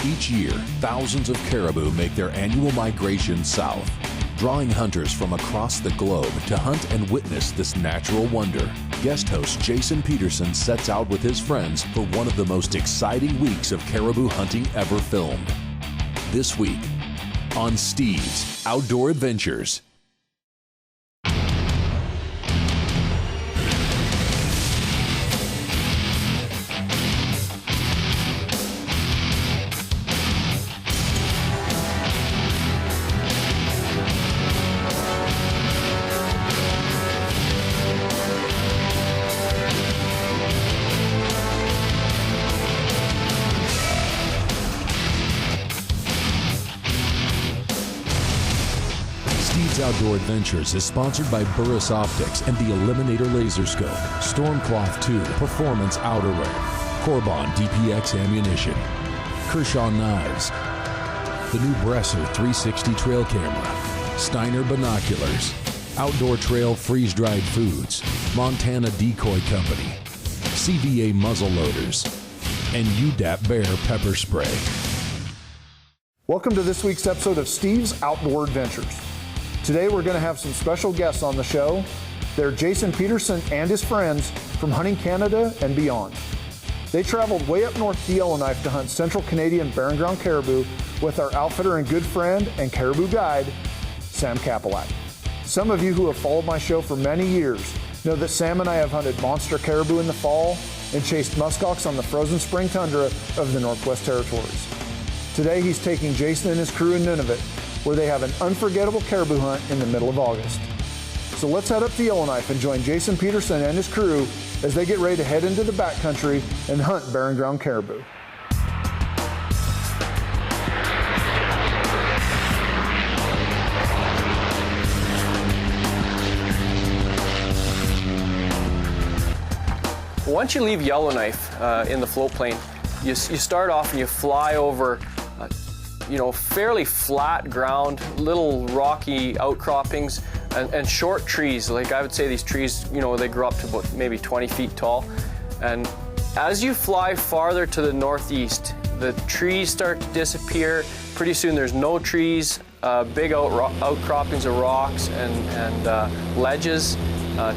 Each year, thousands of caribou make their annual migration south, drawing hunters from across the globe to hunt and witness this natural wonder. Guest host Jason Peterson sets out with his friends for one of the most exciting weeks of caribou hunting ever filmed. This week on Steve's Outdoor Adventures. Outdoor Adventures is sponsored by Burris Optics and the Eliminator Laser Scope, Stormcloth 2 Performance Outerwear, Corbon DPX Ammunition, Kershaw Knives, the new Bresser 360 Trail Camera, Steiner Binoculars, Outdoor Trail Freeze-Dried Foods, Montana Decoy Company, CVA Muzzle Loaders, and UDAP Bear Pepper Spray. Welcome to this week's episode of Steve's Outdoor Adventures. Today we're going to have some special guests on the show. They're Jason Peterson and his friends from Hunting Canada and beyond. They traveled way up north to Yellowknife to hunt central Canadian barren ground caribou with our outfitter and good friend and caribou guide, Sam Kapelak. Some of you who have followed my show for many years know that Sam and I have hunted monster caribou in the fall and chased muskox on the frozen spring tundra of the Northwest Territories. Today he's taking Jason and his crew in Nunavut, where they have an unforgettable caribou hunt in the middle of August. So let's head up to Yellowknife and join Jason Peterson and his crew as they get ready to head into the backcountry and hunt barren ground caribou. Once you leave Yellowknife in the floatplane, you start off and you fly over fairly flat ground, little rocky outcroppings, and short trees. Like I would say these trees, they grow up to about maybe 20 feet tall. And as you fly farther to the northeast, the trees start to disappear. Pretty soon there's no trees, big outcroppings of rocks and ledges,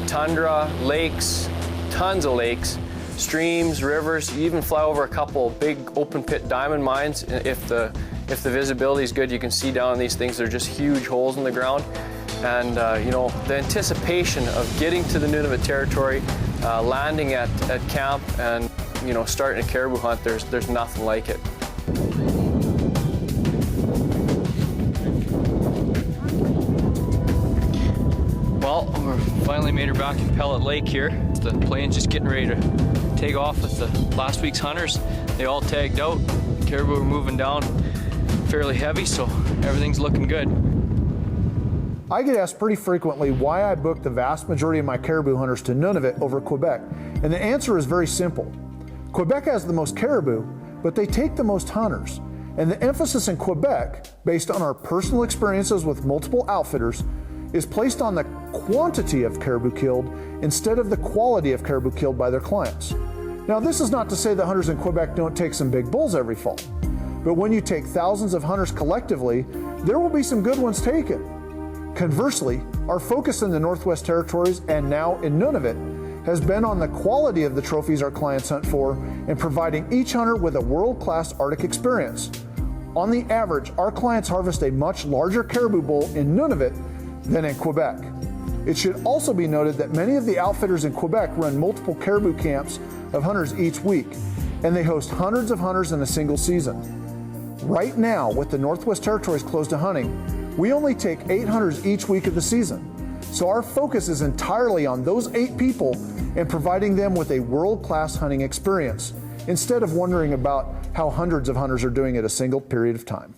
tundra, lakes, tons of lakes, streams, rivers. You even fly over a couple big open pit diamond mines. If the visibility is good, you can see down these things. They're just huge holes in the ground. And the anticipation of getting to the Nunavut territory, landing at camp and starting a caribou hunt, there's nothing like it. Well, we're finally made her back in Pellet Lake here. The plane's just getting ready to take off with the last week's hunters. They all tagged out. Caribou are moving down fairly heavy, so everything's looking good. I get asked pretty frequently why I book the vast majority of my caribou hunters to Nunavut over Quebec, and the answer is very simple. Quebec has the most caribou, but they take the most hunters, and the emphasis in Quebec, based on our personal experiences with multiple outfitters, is placed on the quantity of caribou killed instead of the quality of caribou killed by their clients. Now, this is not to say that hunters in Quebec don't take some big bulls every fall. But when you take thousands of hunters collectively, there will be some good ones taken. Conversely, our focus in the Northwest Territories and now in Nunavut has been on the quality of the trophies our clients hunt for and providing each hunter with a world-class Arctic experience. On the average, our clients harvest a much larger caribou bull in Nunavut than in Quebec. It should also be noted that many of the outfitters in Quebec run multiple caribou camps of hunters each week, and they host hundreds of hunters in a single season. Right now, with the Northwest Territories closed to hunting, we only take 8 hunters each week of the season. So our focus is entirely on those 8 people and providing them with a world-class hunting experience, instead of wondering about how hundreds of hunters are doing at a single period of time.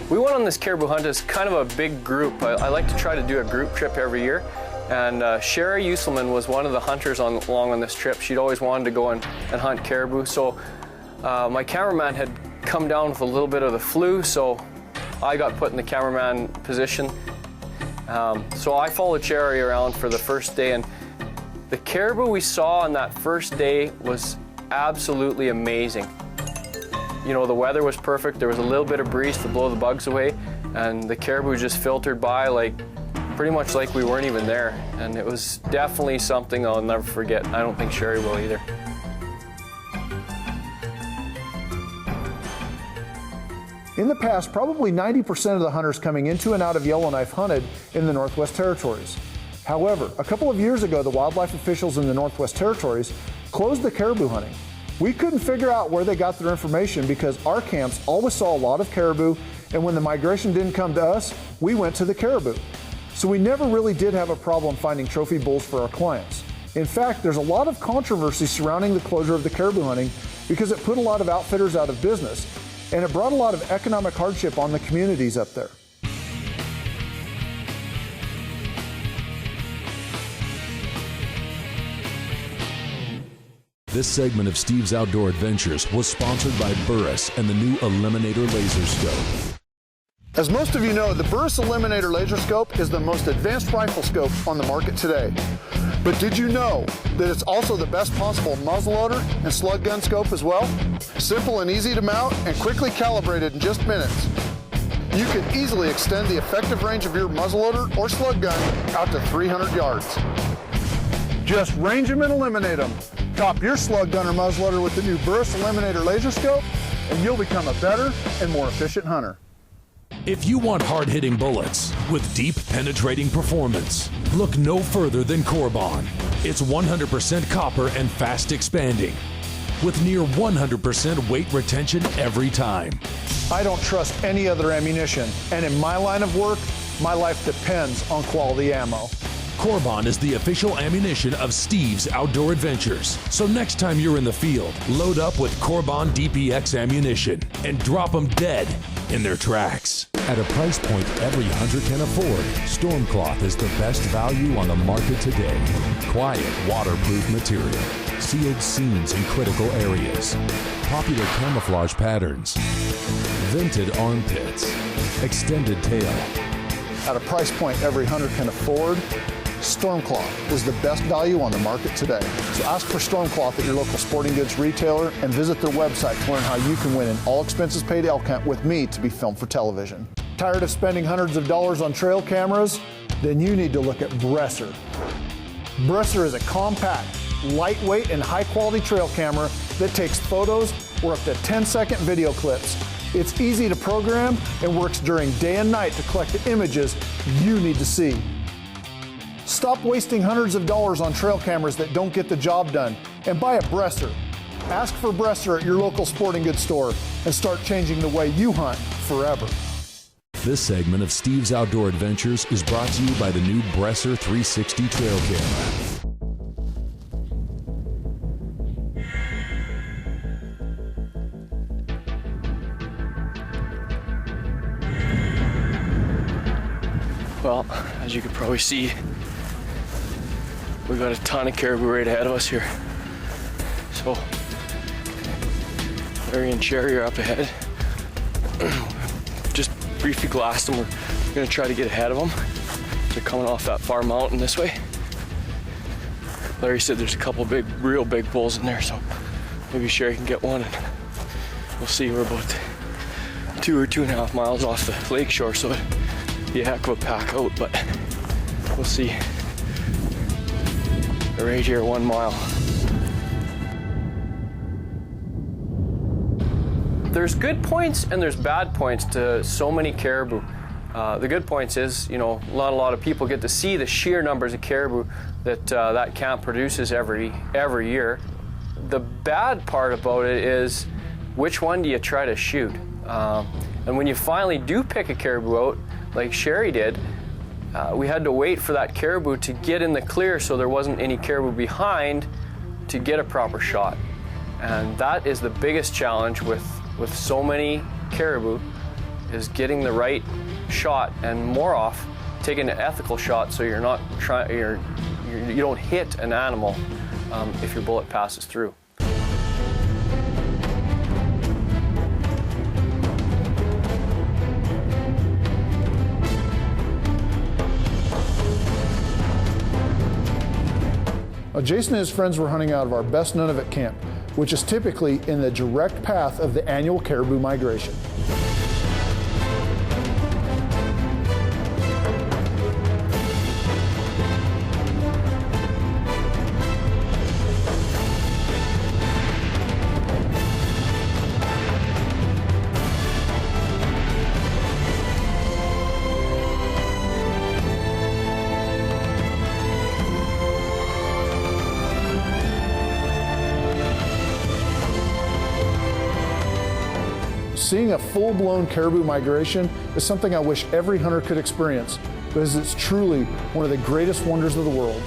We went on this caribou hunt as kind of a big group. I like to try to do a group trip every year. And Sherry Uselman was one of the hunters along on this trip. She'd always wanted to go and hunt caribou. So my cameraman had come down with a little bit of the flu, so I got put in the cameraman position. So I followed Sherry around for the first day, and The caribou we saw on that first day was absolutely amazing. You know, the weather was perfect. There was a little bit of breeze to blow the bugs away, and the caribou just filtered by like pretty much like we weren't even there. And it was definitely something I'll never forget. I don't think Sherry will either. In the past, probably 90% of the hunters coming into and out of Yellowknife hunted in the Northwest Territories. However, a couple of years ago, the wildlife officials in the Northwest Territories closed the caribou hunting. We couldn't figure out where they got their information because our camps always saw a lot of caribou, and when the migration didn't come to us, we went to the caribou. So we never really did have a problem finding trophy bulls for our clients. In fact, there's a lot of controversy surrounding the closure of the caribou hunting because it put a lot of outfitters out of business, and it brought a lot of economic hardship on the communities up there. This segment of Steve's Outdoor Adventures was sponsored by Burris and the new Eliminator Laser Scope. As most of you know, the Burris Eliminator Laser Scope is the most advanced rifle scope on the market today. But did you know that it's also the best possible muzzleloader and slug gun scope as well? Simple and easy to mount and quickly calibrated in just minutes. You can easily extend the effective range of your muzzleloader or slug gun out to 300 yards. Just range them and eliminate them. Top your slug gun or muzzleloader with the new Burris Eliminator Laser Scope, and you'll become a better and more efficient hunter. If you want hard-hitting bullets with deep penetrating performance, look no further than Corbon. It's 100% copper and fast expanding, with near 100% weight retention every time. I don't trust any other ammunition, and in my line of work, my life depends on quality ammo. Corbon is the official ammunition of Steve's Outdoor Adventures. So next time you're in the field, load up with Corbon DPX ammunition and drop them dead in their tracks. At a price point every hunter can afford, Stormcloth is the best value on the market today. Quiet, waterproof material, sealed seams in critical areas, popular camouflage patterns, vented armpits, extended tail. At a price point every hunter can afford, Stormcloth is the best value on the market today. So ask for Stormcloth at your local sporting goods retailer and visit their website to learn how you can win an all-expenses-paid elk hunt with me to be filmed for television. Tired of spending hundreds of dollars on trail cameras? Then you need to look at Bresser. Bresser is a compact, lightweight, and high-quality trail camera that takes photos or up to 10-second video clips. It's easy to program and works during day and night to collect the images you need to see. Stop wasting hundreds of dollars on trail cameras that don't get the job done and buy a Bresser. Ask for Bresser at your local sporting goods store and start changing the way you hunt forever. This segment of Steve's Outdoor Adventures is brought to you by the new Bresser 360 trail camera. Well, as you can probably see, we've got a ton of caribou right ahead of us here. So, Larry and Sherry are up ahead. Just briefly glassed them. We're gonna try to get ahead of them. They're coming off that far mountain this way. Larry said there's a couple big, real big bulls in there, so maybe Sherry can get one, and we'll see. We're about 2 or 2.5 miles off the lake shore, so it'd be a heck of a pack out, but we'll see. They're right here at 1 mile. There's good points and there's bad points to so many caribou. The good points is, you know, not a lot of people get to see the sheer numbers of caribou that that camp produces every year. The bad part about it is, which one do you try to shoot? And when you finally do pick a caribou out, like Sherry did, we had to wait for that caribou to get in the clear so there wasn't any caribou behind to get a proper shot. And that is the biggest challenge with so many caribou, is getting the right shot, and more off, taking an ethical shot so you're not you don't hit an animal if your bullet passes through. Jason and his friends were hunting out of our best Nunavut camp, which is typically in the direct path of the annual caribou migration. Seeing a full-blown caribou migration is something I wish every hunter could experience, because it's truly one of the greatest wonders of the world.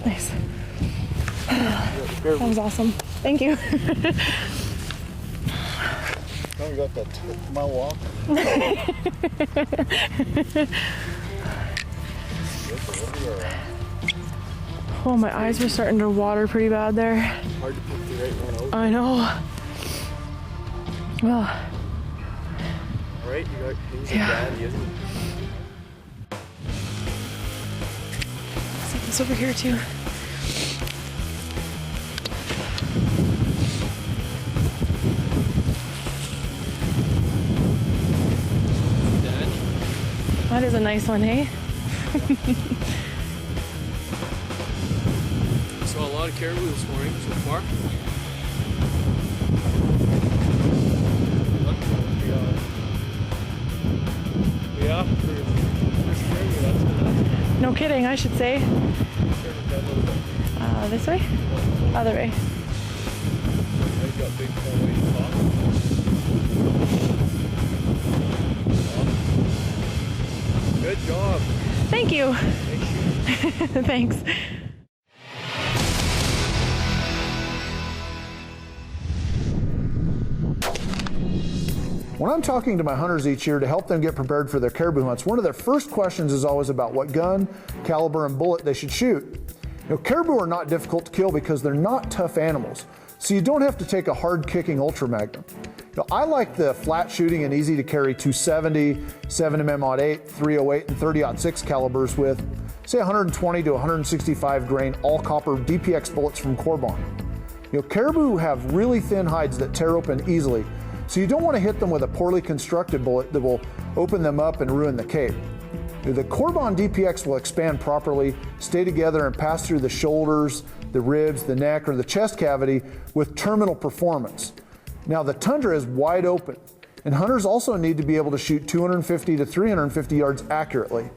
Nice. That was awesome. Thank you. I got that tip of my walk. Oh, my eyes were starting to water pretty bad there. Hard to pick the right one out. I know. Well. Right, you got he's Yeah. a daddy, isn't he? Set this over here too. Dad? That is a nice one, hey? Saw a lot of caribou this morning so far. Yeah, No kidding, I should say. This way? Other way. Good job. Thank you. Thanks. When I'm talking to my hunters each year to help them get prepared for their caribou hunts, one of their first questions is always about what gun, caliber, and bullet they should shoot. You know, caribou are not difficult to kill because they're not tough animals, so you don't have to take a hard-kicking Ultra Magnum. You know, I like the flat shooting and easy to carry 270, 7mm08, 308, and 30-06 calibers with, say, 120 to 165 grain all copper DPX bullets from Corbon. You know, caribou have really thin hides that tear open easily, so you don't want to hit them with a poorly constructed bullet that will open them up and ruin the cape. The Corbon DPX will expand properly, stay together, and pass through the shoulders, the ribs, the neck, or the chest cavity with terminal performance. Now, the Tundra is wide open, and hunters also need to be able to shoot 250 to 350 yards accurately.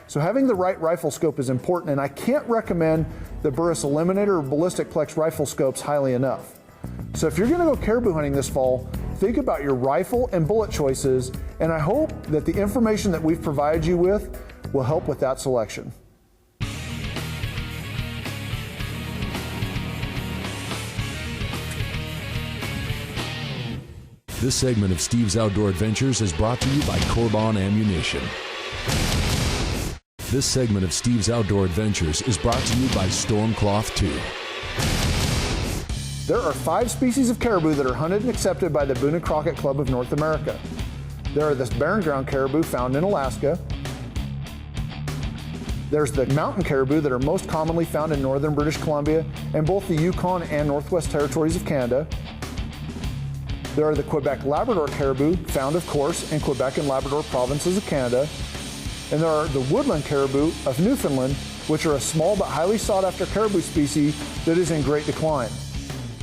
So having the right rifle scope is important, and I can't recommend the Burris Eliminator or Ballistic Plex rifle scopes highly enough. So if you're going to go caribou hunting this fall, think about your rifle and bullet choices, and I hope that the information that we've provided you with will help with that selection. This segment of Steve's Outdoor Adventures is brought to you by Caribou Ammunition. This segment of Steve's Outdoor Adventures is brought to you by Stormcloth 2. There are 5 species of caribou that are hunted and accepted by the Boone and Crockett Club of North America. There are the barren ground caribou found in Alaska. There's the mountain caribou that are most commonly found in northern British Columbia and both the Yukon and Northwest Territories of Canada. There are the Quebec Labrador caribou, found of course in Quebec and Labrador provinces of Canada. And there are the woodland caribou of Newfoundland, which are a small but highly sought after caribou species that is in great decline.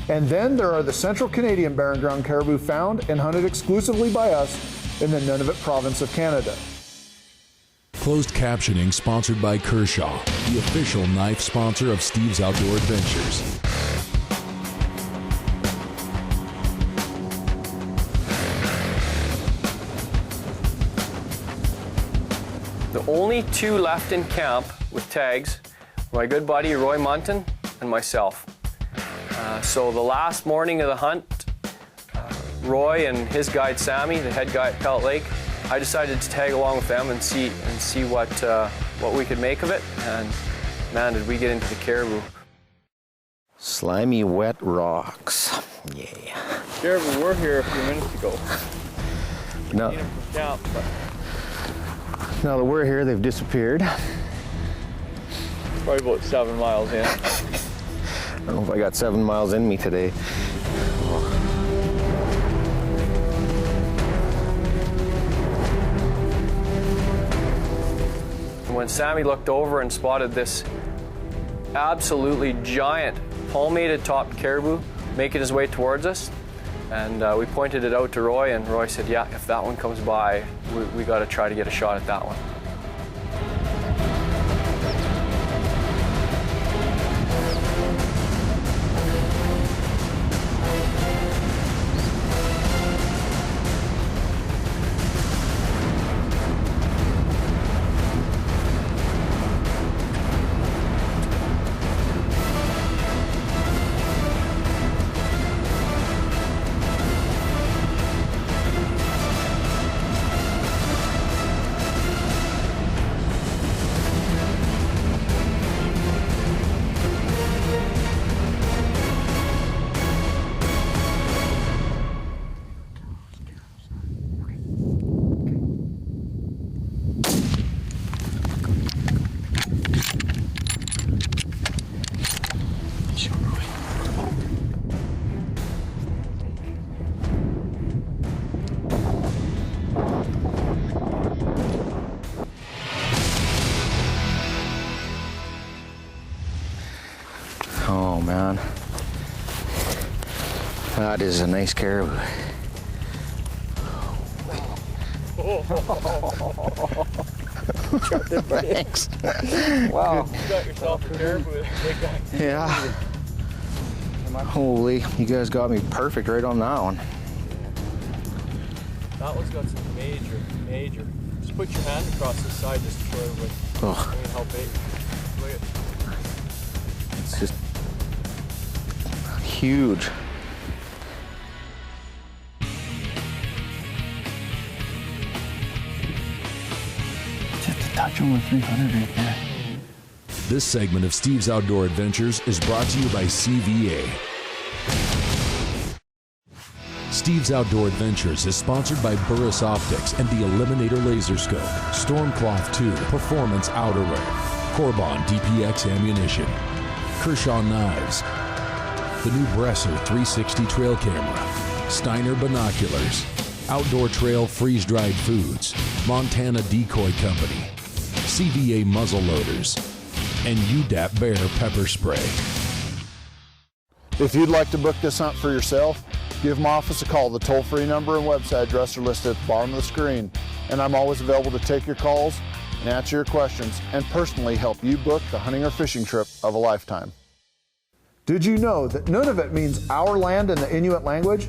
And then there are the central Canadian barren ground caribou found and hunted exclusively by us in the Nunavut province of Canada. Closed captioning sponsored by Kershaw, the official knife sponsor of Steve's Outdoor Adventures. The only 2 left in camp with tags, my good buddy Roy Munton and myself. So the last morning of the hunt, Roy and his guide Sammy, the head guy at Pellet Lake, I decided to tag along with them and see what we could make of it. And man, did we get into the caribou. Slimy wet rocks. Yeah. Caribou were here a few minutes ago. No. Seen them from camp, but Now that we're here, they've disappeared. probably about 7 miles in. I don't know if I got 7 miles in me today. When Sammy looked over and spotted this absolutely giant palmated topped caribou making his way towards us, and we pointed it out to Roy, and Roy said, yeah, if that one comes by, we got to try to get a shot at that one. Oh man, that is a nice caribou. Thanks. Wow. You got yourself a caribou, big guy. Yeah. Holy, you guys got me perfect right on that one. That one's got some major. Just put your hand across the side just to show everybody. Oh. I mean, how big. Look at it. It's just huge. Just a touch over 300 right there. This segment of Steve's Outdoor Adventures is brought to you by CVA. Steve's Outdoor Adventures is sponsored by Burris Optics and the Eliminator Laser Scope, Stormcloth 2 Performance Outerwear, Corbon DPX Ammunition, Kershaw Knives, the new Bresser 360 Trail Camera, Steiner Binoculars, Outdoor Trail Freeze-Dried Foods, Montana Decoy Company, CVA Muzzle Loaders, and UDAP Bear Pepper Spray. If you'd like to book this hunt for yourself, give my office a call. The toll-free number and website address are listed at the bottom of the screen, and I'm always available to take your calls and answer your questions and personally help you book the hunting or fishing trip of a lifetime. Did you know that Nunavut means our land in the Inuit language?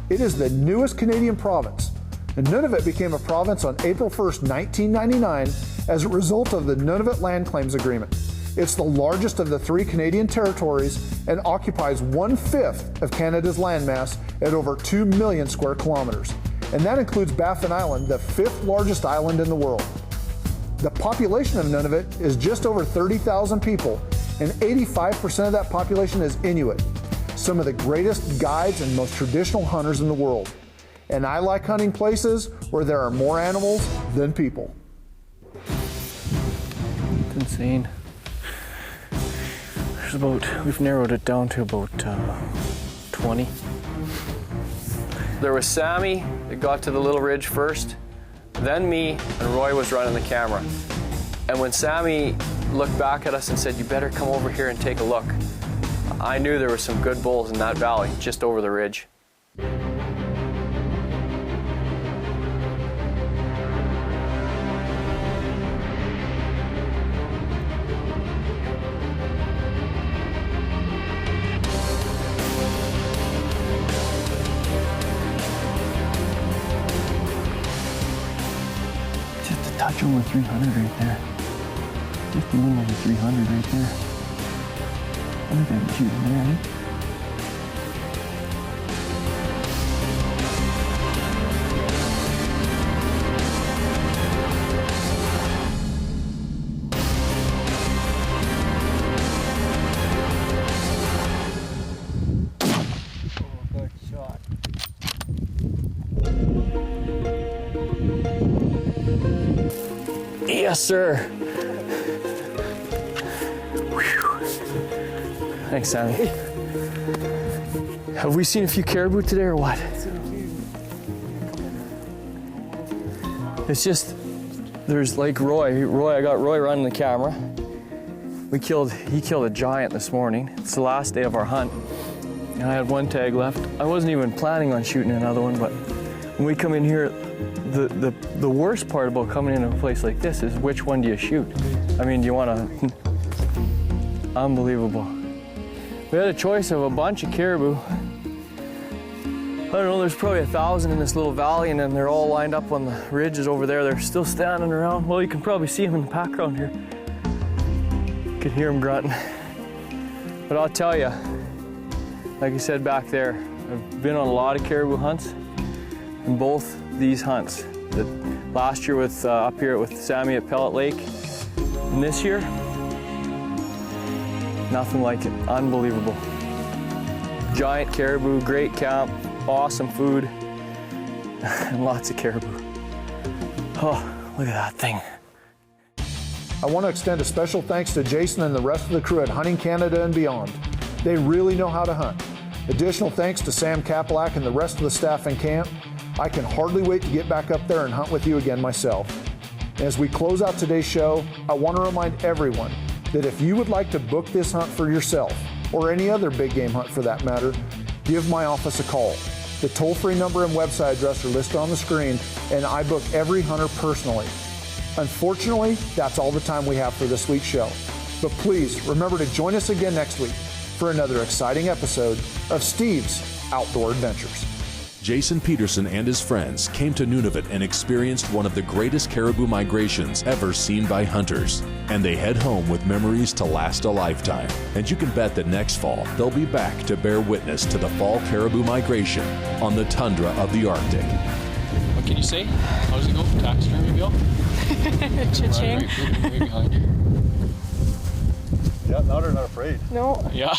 It is the newest Canadian province, and Nunavut became a province on April 1st, 1999 as a result of the Nunavut Land Claims Agreement. It's the largest of the 3 Canadian territories and occupies 1/5 of Canada's landmass at over 2 million square kilometers. And that includes Baffin Island, the 5th largest island in the world. The population of Nunavut is just over 30,000 people, and 85% of that population is Inuit, some of the greatest guides and most traditional hunters in the world. And I like hunting places where there are more animals than people. It's insane. We've narrowed it down to about 20. There was Sammy that got to the little ridge first, then me, and Roy was running the camera. And when Sammy looked back at us and said, "You better come over here and take a look," I knew there were some good bulls in that valley just over the ridge. Just a touch over 300 right there. Just a little over 300 right there. I think I'm shooting there, right? Good shot. Yes, sir. Thanks, Sammy. Have we seen a few caribou today or what? It's just, there's like Roy, I got Roy running the camera. He killed a giant this morning. It's the last day of our hunt. And I had 1 tag left. I wasn't even planning on shooting another one, but when we come in here, the worst part about coming into a place like this is which one do you shoot? I mean, do you want to, unbelievable. We had a choice of a bunch of caribou. I don't know, there's probably 1,000 in this little valley, and then they're all lined up on the ridges over there. They're still standing around. Well, you can probably see them in the background here. You can hear them grunting. But I'll tell you, like I said back there, I've been on a lot of caribou hunts, and both these hunts, last year with up here with Sammy at Pellet Lake, and this year, nothing like it. Unbelievable. Giant caribou, great camp, awesome food, and lots of caribou. Oh, look at that thing. I want to extend a special thanks to Jason and the rest of the crew at Hunting Canada and Beyond. They really know how to hunt. Additional thanks to Sam Kapelak and the rest of the staff in camp. I can hardly wait to get back up there and hunt with you again myself. As we close out today's show, I want to remind everyone that if you would like to book this hunt for yourself, or any other big game hunt for that matter, give my office a call. The toll-free number and website address are listed on the screen, and I book every hunter personally. Unfortunately, that's all the time we have for this week's show. But please remember to join us again next week for another exciting episode of Steve's Outdoor Adventures. Jason Peterson and his friends came to Nunavut and experienced one of the greatest caribou migrations ever seen by hunters. And they head home with memories to last a lifetime. And you can bet that next fall, they'll be back to bear witness to the fall caribou migration on the tundra of the Arctic. What can you say? How does it go? Taxidermy, Bill? Cha-ching. Right behind you. Yeah, now they're not afraid. No. Yeah.